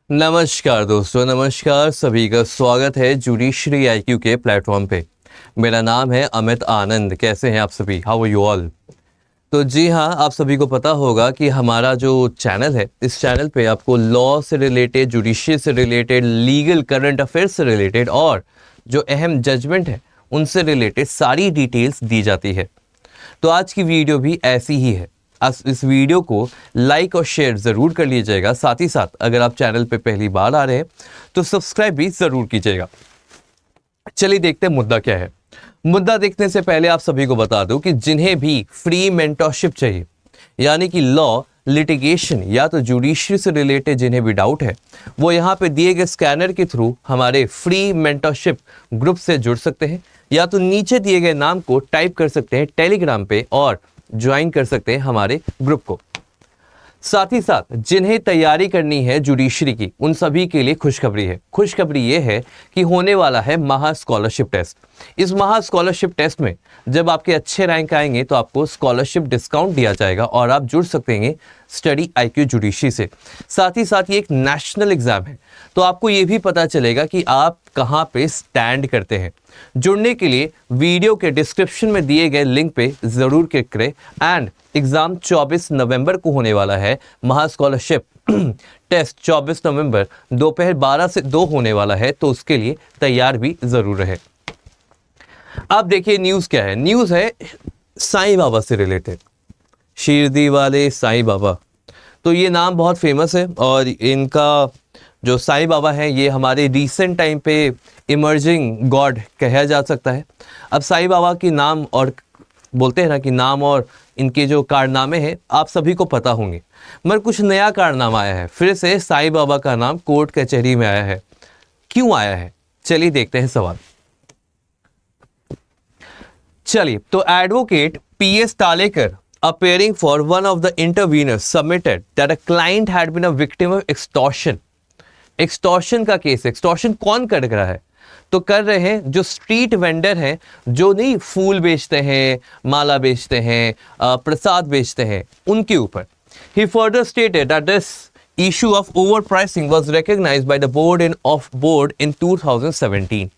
नमस्कार दोस्तों, नमस्कार। सभी का स्वागत है जुडिशरी आईक्यू के प्लेटफॉर्म पे। मेरा नाम है अमित आनंद। कैसे हैं आप सभी? How are you all? तो जी हाँ, आप सभी को पता होगा कि हमारा जो चैनल है, इस चैनल पे आपको लॉ से रिलेटेड, जुडिशरी से रिलेटेड, लीगल करंट अफेयर्स से रिलेटेड और जो अहम जजमेंट है उनसे रिलेटेड सारी डिटेल्स दी जाती है। तो आज की वीडियो भी ऐसी ही है। इस वीडियो को लाइक और शेयर ज़रूर कर लीजिएगा। साथ ही साथ अगर आप चैनल पे पहली बार आ रहे हैं तो सब्सक्राइब भी ज़रूर कीजिएगा। चलिए देखते हैं मुद्दा क्या है। मुद्दा देखने से पहले आप सभी को बता दूं कि जिन्हें भी फ्री मेंटरशिप चाहिए, यानी कि लॉ, लिटिगेशन या तो जुडिशरी से रिलेटेड जिन्हें भी डाउट है, वो यहाँ पे दिए गए स्कैनर के थ्रू हमारे फ्री मेंटरशिप ग्रुप से जुड़ सकते हैं, या तो नीचे दिए गए नाम को टाइप कर सकते हैं टेलीग्राम पे और ज्वाइन कर सकते हैं हमारे ग्रुप को। साथ ही साथ जिन्हें तैयारी करनी है जुडिशरी की, उन सभी के लिए खुशखबरी है। खुशखबरी ये है कि होने वाला है महा स्कॉलरशिप टेस्ट। इस महा स्कॉलरशिप टेस्ट में जब आपके अच्छे रैंक आएंगे तो आपको स्कॉलरशिप डिस्काउंट दिया जाएगा और आप जुड़ सकते हैं स्टडी आईक्यू जुडिशरी से। साथ ही साथ ये एक नेशनल एग्जाम है, तो आपको ये भी पता चलेगा कि आप कहाँ पे स्टैंड करते हैं। जुड़ने के लिए वीडियो के डिस्क्रिप्शन में दिए गए लिंक पे ज़रूर क्लिक करें। एंड एग्ज़ाम 24 नवंबर को होने वाला है। महा स्कॉलरशिप टेस्ट 24 नवंबर दोपहर 12 से 2 होने वाला है, तो उसके लिए तैयार भी ज़रूर रहे। अब देखिए न्यूज़ क्या है। न्यूज़ है साईं बाबा से रिलेटेड। शिरडी वाले साईं बाबा, तो ये नाम बहुत फेमस है और इनका जो साईं बाबा है ये हमारे रिसेंट टाइम पे इमर्जिंग गॉड कहा जा सकता है। अब साईं बाबा की नाम, और बोलते हैं ना कि नाम और इनके जो कारनामे हैं आप सभी को पता होंगे, मगर कुछ नया कारनामा आया है। फिर से साईं बाबा का नाम कोर्ट कचहरी में आया है। क्यों आया है, चलिए देखते हैं सवाल। चलिए, तो advocate PS Talekar appearing for one of the interveners submitted that a client had been a victim of extortion। Extortion का केस। एक्सटॉर्शन कौन कर रहा है? तो कर रहे हैं जो स्ट्रीट वेंडर हैं, जो नहीं फूल बेचते हैं, माला बेचते हैं, प्रसाद बेचते हैं, उनके ऊपर। He further stated that this issue of overpricing was recognized by the board in 2017।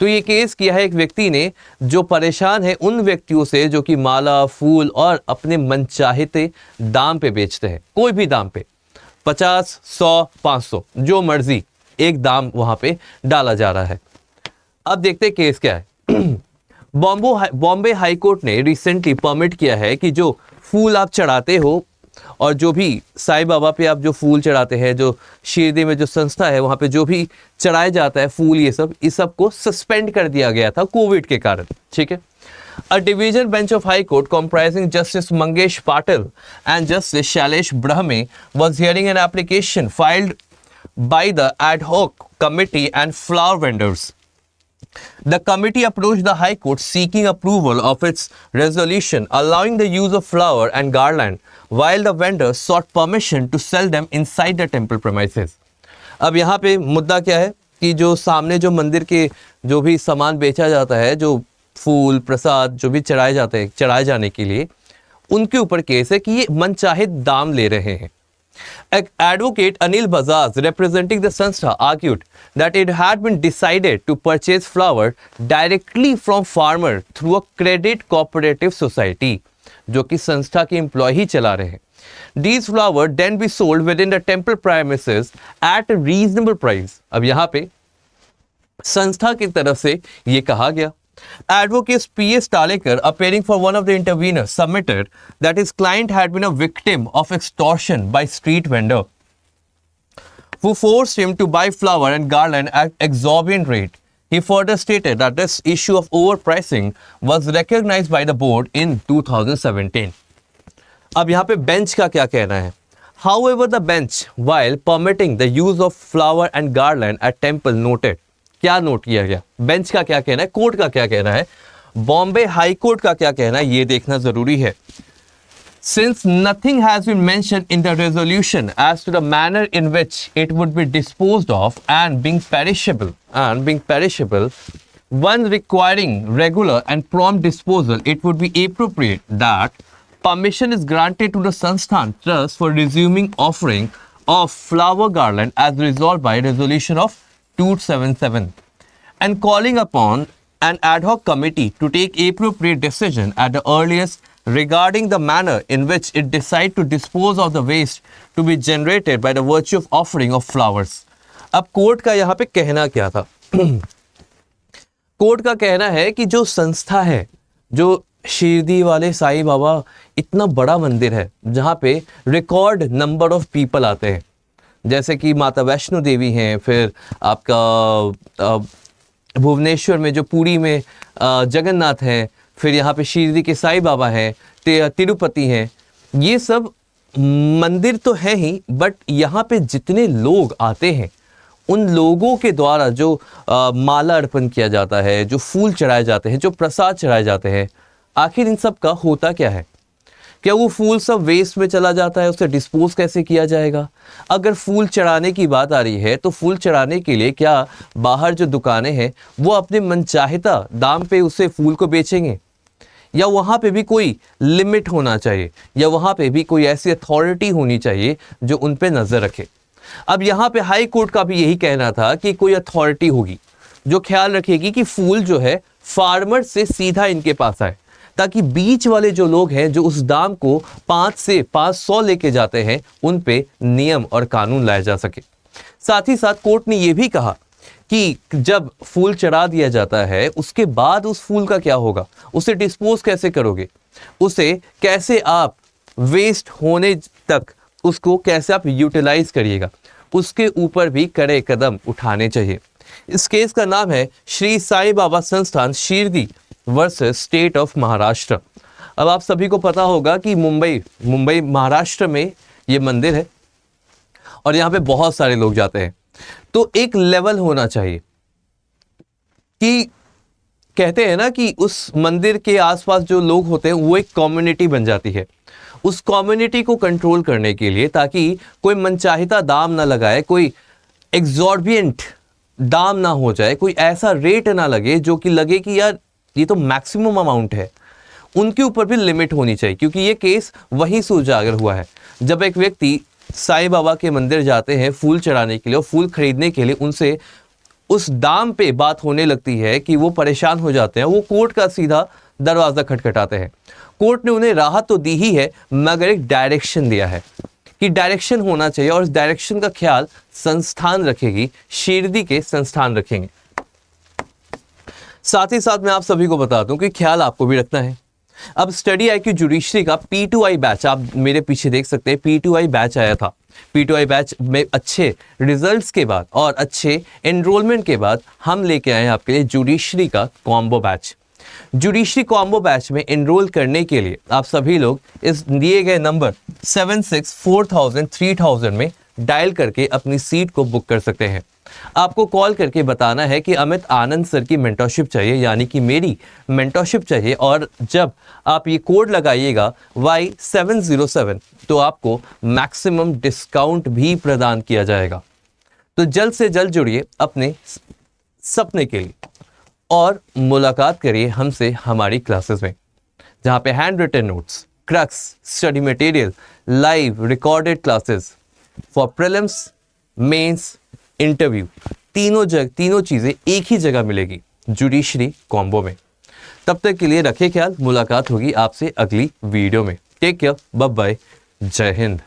तो ये केस किया है एक व्यक्ति ने जो परेशान है उन व्यक्तियों से जो कि माला, फूल और अपने मनचाहे दाम पे बेचते हैं। कोई भी दाम पे, 50, 100, 500, जो मर्जी एक दाम वहां पे डाला जा रहा है। अब देखते हैं केस क्या है। बॉम्बे हाई कोर्ट ने रिसेंटली परमिट किया है कि जो फूल आप चढ़ाते हो और जो भी साईं बाबा पे आप जो फूल चढ़ाते हैं, जो शिरडी में जो संस्था है वहां पे जो भी चढ़ाया जाता है फूल, ये सब, इस सब को सस्पेंड कर दिया गया था कोविड के कारण। ठीक है। A division bench of High Court comprising Justice Mangesh Patil and Justice Shailesh Brahme was hearing an application filed by the ad hoc committee and flower vendors. The committee approached the High Court seeking approval of its resolution allowing the use of flower and garland, while the vendors sought permission to sell them inside the temple premises. अब यहाँ पे मुद्दा क्या है कि जो सामने जो मंदिर के जो भी सामान बेचा जाता है, जो फूल प्रसाद जो भी चढ़ाए जाते हैं, चढ़ाए जाने के लिए, उनके ऊपर केस है कि ये मनचाहे दाम ले रहे हैं। Advocate Anil Bajaj, representing the Sanstha, argued that it had been decided to purchase flower directly from farmer through a credit cooperative society, जो कि संस्था के एम्प्लॉय ही चला रहे हैं। These flowers then be sold within the temple premises at a reasonable price। अब यहाँ पे संस्था की तरफ से ये कहा गया। Advocate P.S. Talekar, appearing for one of the interveners, submitted that his client had been a victim of extortion by street vendor who forced him to buy flower and garland at exorbitant rate. He further stated that this issue of overpricing was recognized by the board in 2017. अब यहाँ पे bench का क्या कहना है? However, the bench, while permitting the use of flower and garland at temple, noted, क्या note किया गया? बेंच का क्या कहना है, कोर्ट का क्या कहना है, बॉम्बे हाई कोर्ट का क्या कहना है, ये देखना जरूरी है। Since nothing has been mentioned in the resolution as to the manner in which it would be disposed of and being perishable, one requiring regular and prompt disposal, it would be appropriate that permission is granted to the Sansthan Trust for resuming offering of flower garland as resolved by resolution of 277 and calling upon an ad hoc committee to take appropriate decision at the earliest regarding the manner in which it decide to dispose of the waste to be generated by the virtue of offering of flowers. अब court का यहाँ पे कहना क्या था? Court का कहना है कि जो संस्था है, जो शिरडी वाले साईं बाबा, इतना बड़ा मंदिर है जहाँ पे रिकॉर्ड नंबर ऑफ पीपल आते हैं, जैसे कि माता वैष्णो देवी हैं, फिर आपका भुवनेश्वर में जो पुरी में जगन्नाथ हैं, फिर यहाँ पे शिरडी के साईं बाबा हैं, तिरुपति हैं, ये सब मंदिर तो हैं ही, बट यहाँ पे जितने लोग आते हैं उन लोगों के द्वारा जो माला अर्पण किया जाता है, जो फूल चढ़ाए जाते हैं, जो प्रसाद चढ़ाए जाते हैं, आखिर इन सब का होता क्या है? क्या वो फूल सब वेस्ट में चला जाता है? उसे डिस्पोज कैसे किया जाएगा? अगर फूल चढ़ाने की बात आ रही है तो फूल चढ़ाने के लिए क्या बाहर जो दुकानें हैं वो अपने मनचाहिता दाम पे उसे फूल को बेचेंगे? या वहाँ पे भी कोई लिमिट होना चाहिए, या वहाँ पे भी कोई ऐसी अथॉरिटी होनी चाहिए जो उन पे नज़र रखे? अब यहाँ पे हाई कोर्ट का भी यही कहना था कि कोई अथॉरिटी होगी जो ख्याल रखेगी कि फूल जो है फार्मर से सीधा इनके पास आए, ताकि बीच वाले जो लोग हैं जो उस दाम को 5 से 500 लेके जाते हैं उन पे नियम और कानून लाया जा सके। साथ ही साथ कोर्ट ने ये भी कहा कि जब फूल चढ़ा दिया जाता है उसके बाद उस फूल का क्या होगा, उसे डिस्पोज कैसे करोगे, उसे कैसे आप वेस्ट होने तक उसको कैसे आप यूटिलाइज करिएगा, उसके ऊपर भी कड़े कदम उठाने चाहिए। इस केस का नाम है श्री साईं बाबा संस्थान Shirdi versus state of Maharashtra. अब आप सभी को पता होगा कि मुंबई महाराष्ट्र में ये मंदिर है और यहाँ पे बहुत सारे लोग जाते हैं, तो एक लेवल होना चाहिए कि कहते हैं ना कि उस मंदिर के आसपास जो लोग होते हैं वो एक कम्युनिटी बन जाती है। उस कम्युनिटी को कंट्रोल करने के लिए, ताकि कोई मनचाहिता दाम ना लगाए, कोई एग्जॉर्बिएंट दाम ना हो जाए, कोई ऐसा रेट ना लगे जो कि लगे कि यार ये तो मैक्सिमम अमाउंट है, उनके ऊपर भी लिमिट होनी चाहिए। क्योंकि ये केस वहीं से उजागर हुआ है जब एक व्यक्ति साईं बाबा के मंदिर जाते हैं फूल चढ़ाने के लिए और फूल खरीदने के लिए उनसे उस दाम पे बात होने लगती है कि वो परेशान हो जाते हैं, वो कोर्ट का सीधा दरवाज़ा खटखटाते हैं। कोर्ट ने उन्हें राहत तो दी ही है मगर एक डायरेक्शन दिया है कि डायरेक्शन होना चाहिए, और इस डायरेक्शन का ख्याल संस्थान रखेगी, शिरडी के संस्थान रखेंगे। साथ ही साथ मैं आप सभी को बता दूं कि ख्याल आपको भी रखना है। अब स्टडी IQ जुडिशरी का P2I बैच, आप मेरे पीछे देख सकते हैं, P2I बैच आया था। P2I बैच में अच्छे रिजल्ट्स के बाद और अच्छे एनरोलमेंट के बाद हम लेके आए हैं आपके लिए जुडिशरी का combo batch. Judiciary combo batch में एनरोल करने के लिए आप सभी लोग इस दिए गए नंबर 764000 में डायल करके अपनी सीट को बुक कर सकते हैं। आपको कॉल करके बताना है कि अमित आनंद सर की मेंटरशिप चाहिए, यानी कि मेरी मेंटरशिप चाहिए, और जब आप ये कोड लगाइएगा Y707 तो आपको मैक्सिमम डिस्काउंट भी प्रदान किया जाएगा। तो जल्द से जल्द जुड़िए अपने सपने के लिए और मुलाकात करिए हमसे हमारी क्लासेस में, जहाँ पे handwritten notes, crux, study material, live recorded classes for prelims, mains, interview, तीनों चीज़ें एक ही जगह मिलेगी जुडिशरी कॉम्बो में। तब तक के लिए रखे ख्याल, मुलाकात होगी आपसे अगली वीडियो में। टेक केयर, बाय बाय, जय हिंद।